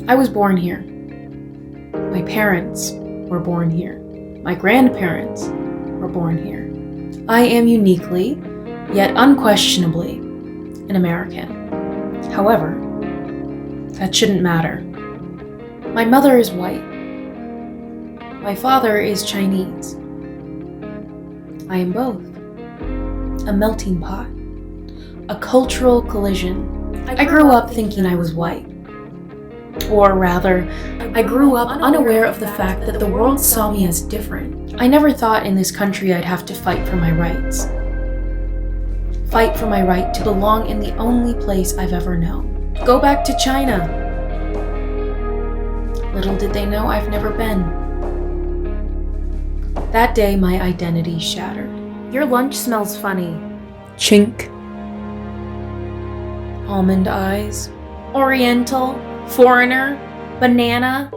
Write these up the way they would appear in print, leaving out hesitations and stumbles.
I was born here. My parents were born here. My grandparents were born here. I am uniquely, yet unquestionably, an American. However, that shouldn't matter. My mother is white. My father is Chinese. I am both. A melting pot. A cultural collision. I grew up thinking I was white. Or rather, I grew up unaware of the fact that the world saw me as different. I never thought in this country I'd have to fight for my rights. Fight for my right to belong in the only place I've ever known. Go back to China. Little did they know I've never been. That day, my identity shattered. Your lunch smells funny. Chink. Almond eyes. Oriental. Foreigner. Banana.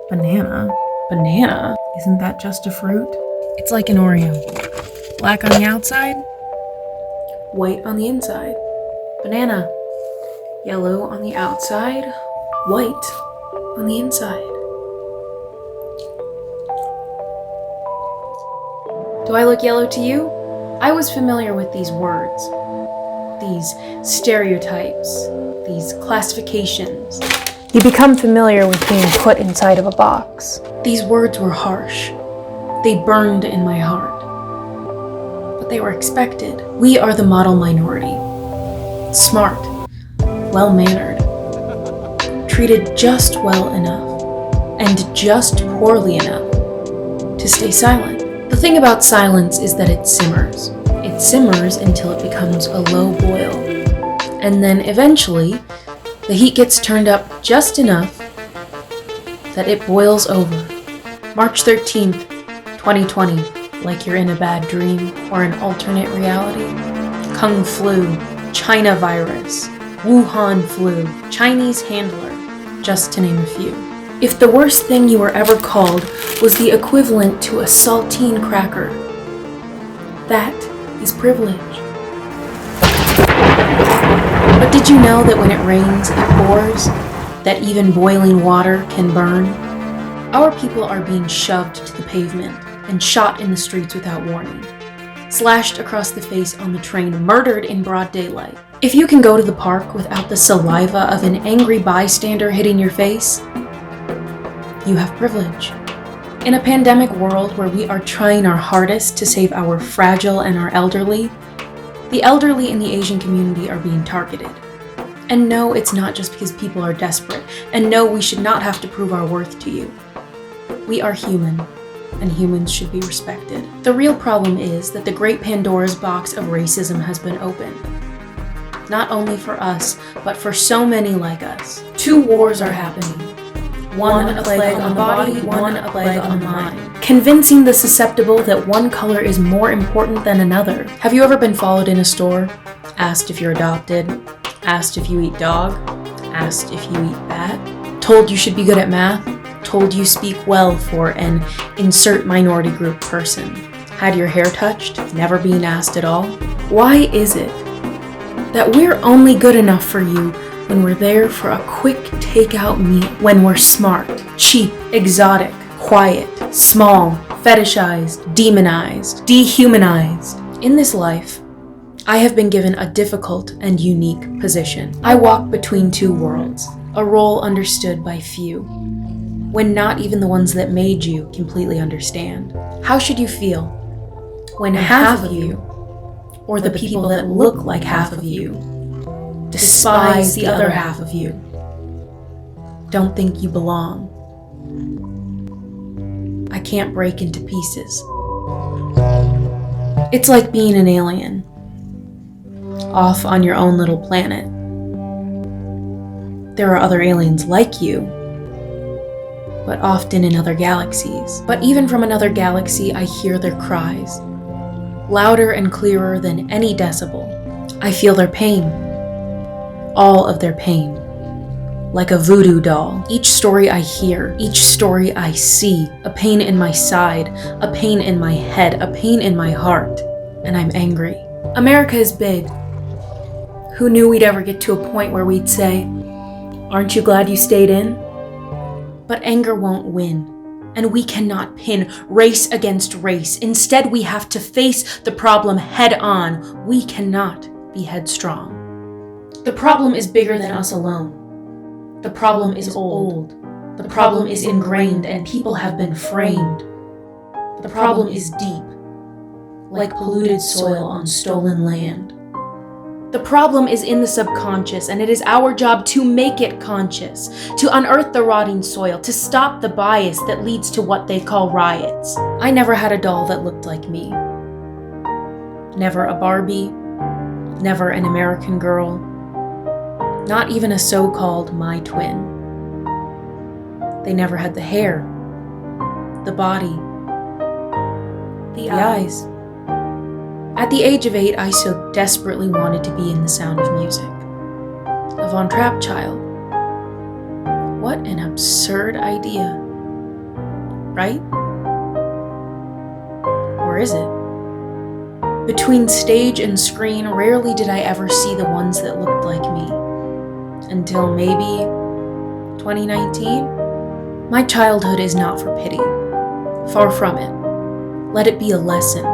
Banana? Banana? Isn't that just a fruit? It's like an Oreo. Black on the outside, white on the inside. Banana. Yellow on the outside, white on the inside. Do I look yellow to you? I was familiar with these words, these stereotypes, these classifications. You become familiar with being put inside of a box. These words were harsh. They burned in my heart. But they were expected. We are the model minority. Smart, well-mannered, treated just well enough, and just poorly enough to stay silent. The thing about silence is that it simmers. It simmers until it becomes a low boil. And then eventually, the heat gets turned up just enough that it boils over. March 13th, 2020, like you're in a bad dream or an alternate reality. Kung flu, China virus, Wuhan flu, Chinese handler, just to name a few. If the worst thing you were ever called was the equivalent to a saltine cracker, that is privilege. But did you know that when it rains, it pours? That even boiling water can burn? Our people are being shoved to the pavement and shot in the streets without warning. Slashed across the face on the train, murdered in broad daylight. If you can go to the park without the saliva of an angry bystander hitting your face, you have privilege. In a pandemic world where we are trying our hardest to save our fragile and our elderly, the elderly in the Asian community are being targeted. And no, it's not just because people are desperate. And no, we should not have to prove our worth to you. We are human, and humans should be respected. The real problem is that the great Pandora's box of racism has been opened. Not only for us, but for so many like us. 2 wars are happening. One a plague on the body, one a plague on the mind. Convincing the susceptible that one color is more important than another. Have you ever been followed in a store? Asked if you're adopted? Asked if you eat dog? Asked if you eat bat? Told you should be good at math? Told you speak well for an insert minority group person? Had your hair touched? Never being asked at all? Why is it that we're only good enough for you when we're there for a quick takeout meal, when we're smart, cheap, exotic, quiet, small, fetishized, demonized, dehumanized? In this life, I have been given a difficult and unique position. I walk between 2 worlds, a role understood by few, when not even the ones that made you completely understand. How should you feel when half of you, or the people that look like half of you, despise the other half of you, don't think you belong? I can't break into pieces. It's like being an alien, off on your own little planet. There are other aliens like you, but often in other galaxies. But even from another galaxy, I hear their cries, louder and clearer than any decibel. I feel their pain, all of their pain, like a voodoo doll. Each story I hear, each story I see, a pain in my side, a pain in my head, a pain in my heart, and I'm angry. America is big. Who knew we'd ever get to a point where we'd say, Aren't you glad you stayed in? But anger won't win, and we cannot pin race against race. Instead, we have to face the problem head on. We cannot be headstrong. The problem is bigger than us alone. The problem is old. The problem is ingrained, and people have been framed. The problem is deep, like polluted soil on stolen land. The problem is in the subconscious, and it is our job to make it conscious, to unearth the rotting soil, to stop the bias that leads to what they call riots. I never had a doll that looked like me. Never a Barbie, never an American Girl, not even a so-called my twin. They never had the hair, the body, the eyes. At the age of 8, I so desperately wanted to be in The Sound of Music. A Von Trapp child. What an absurd idea. Right? Or is it? Between stage and screen, rarely did I ever see the ones that looked like me. Until maybe 2019? My childhood is not for pity. Far from it. Let it be a lesson.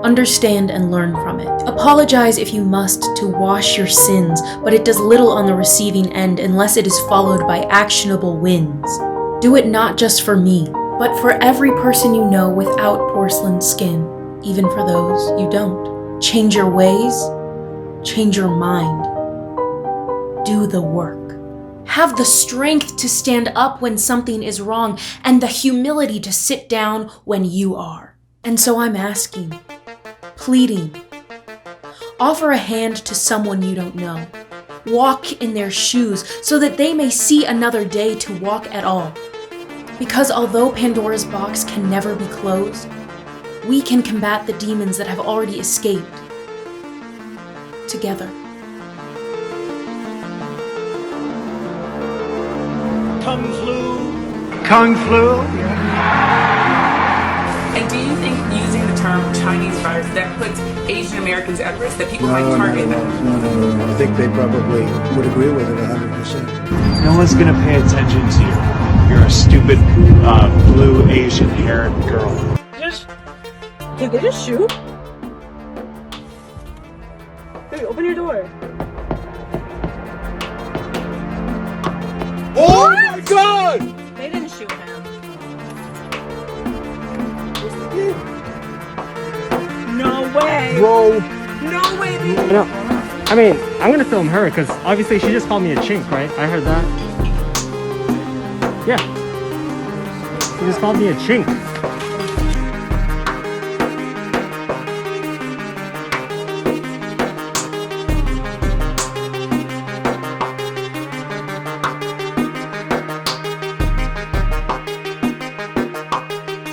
Understand and learn from it. Apologize if you must to wash your sins, but it does little on the receiving end unless it is followed by actionable wins. Do it not just for me, but for every person you know without porcelain skin, even for those you don't. Change your ways, change your mind. Do the work. Have the strength to stand up when something is wrong, and the humility to sit down when you are. And so I'm asking, pleading, offer a hand to someone you don't know. Walk in their shoes so that they may see another day to walk at all. Because although Pandora's box can never be closed, we can combat the demons that have already escaped. Together. Kung flu. Kung flu? And do you think using the term Chinese virus that puts Asian Americans at risk, that people might target them? No. I think they probably would agree with it 100%. No one's gonna pay attention to you. You're a stupid, blue Asian-haired girl. Did they just shoot? Baby, open your door. Oh my God! They didn't shoot him. No way! Bro. No way, baby! No, I mean, I'm gonna film her because obviously she just called me a chink, right? I heard that. Yeah. She just called me a chink.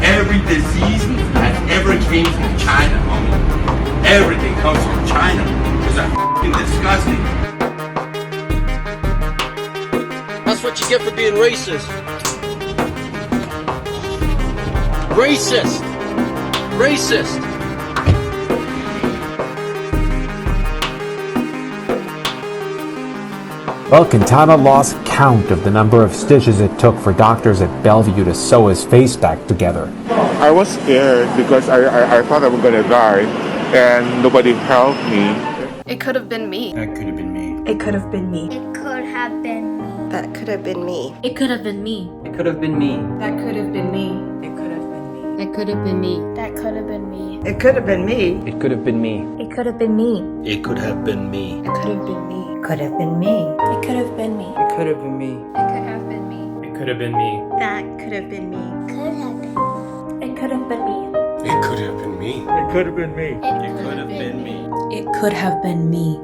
Every disease that ever came from China, homie. Everything comes from China. It's f***ing disgusting. That's what you get for being racist. Racist. Racist. Well, Quintana lost count of the number of stitches it took for doctors at Bellevue to sew his face back together. I was scared because I thought I was going to die and nobody helped me. It could have been me. That could have been me. It could have been me. It could have been me. That could have been me. It could have been me. It could have been me. That could have been me. It could have been me. It could have been me. That could have been me. It could have been me. It could have been me. It could have been me. It could have been me. It could have been me. Could have been me. It could have been me. It could have been me. It could have been me. It could have been me. That could have been me. Could have been. It could have been me. It could have been me. It could have been me. It could have been me. It could have been me.